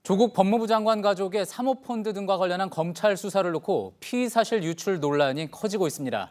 조국 법무부 장관 가족의 사모펀드 등과 관련한 검찰 수사를 놓고 피의 사실 유출 논란이 커지고 있습니다.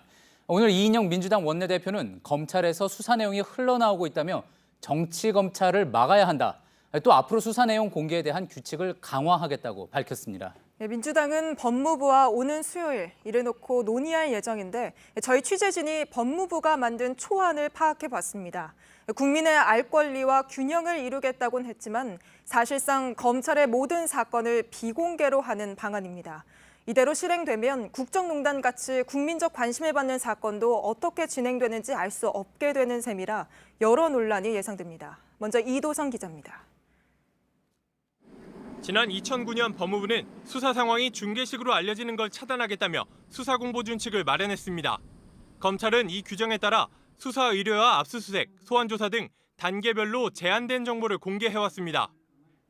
오늘 이인영 민주당 원내대표는 검찰에서 수사 내용이 흘러나오고 있다며 정치 검찰을 막아야 한다. 또 앞으로 수사 내용 공개에 대한 규칙을 강화하겠다고 밝혔습니다. 민주당은 법무부와 오는 수요일 이를 놓고 논의할 예정인데 저희 취재진이 법무부가 만든 초안을 파악해봤습니다. 국민의 알 권리와 균형을 이루겠다고는 했지만 사실상 검찰의 모든 사건을 비공개로 하는 방안입니다. 이대로 실행되면 국정농단 같이 국민적 관심을 받는 사건도 어떻게 진행되는지 알 수 없게 되는 셈이라 여러 논란이 예상됩니다. 먼저 이도성 기자입니다. 지난 2009년 법무부는 수사 상황이 중계식으로 알려지는 걸 차단하겠다며 수사공보준칙을 마련했습니다. 검찰은 이 규정에 따라 수사 의뢰와 압수수색, 소환조사 등 단계별로 제한된 정보를 공개해왔습니다.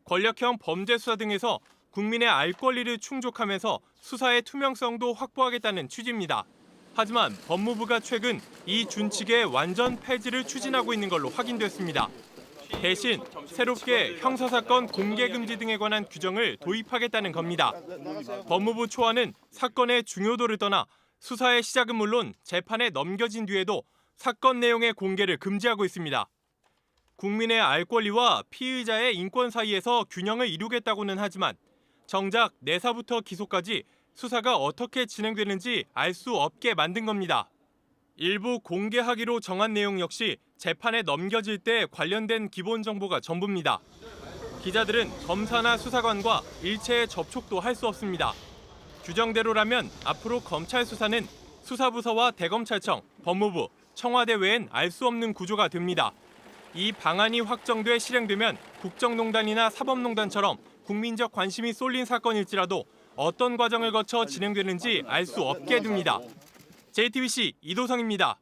권력형 범죄 수사 등에서 국민의 알 권리를 충족하면서 수사의 투명성도 확보하겠다는 취지입니다. 하지만 법무부가 최근 이 준칙의 완전 폐지를 추진하고 있는 걸로 확인됐습니다. 대신 새롭게 형사사건 공개금지 등에 관한 규정을 도입하겠다는 겁니다. 법무부 초안은 사건의 중요도를 떠나 수사의 시작은 물론 재판에 넘겨진 뒤에도 사건 내용의 공개를 금지하고 있습니다. 국민의 알 권리와 피의자의 인권 사이에서 균형을 이루겠다고는 하지만 정작 내사부터 기소까지 수사가 어떻게 진행되는지 알 수 없게 만든 겁니다. 일부 공개하기로 정한 내용 역시 재판에 넘겨질 때 관련된 기본 정보가 전부입니다. 기자들은 검사나 수사관과 일체의 접촉도 할 수 없습니다. 규정대로라면 앞으로 검찰 수사는 수사부서와 대검찰청, 법무부, 청와대 외엔 알 수 없는 구조가 됩니다. 이 방안이 확정돼 실행되면 국정농단이나 사법농단처럼 국민적 관심이 쏠린 사건일지라도 어떤 과정을 거쳐 진행되는지 알 수 없게 됩니다. JTBC 이도성입니다.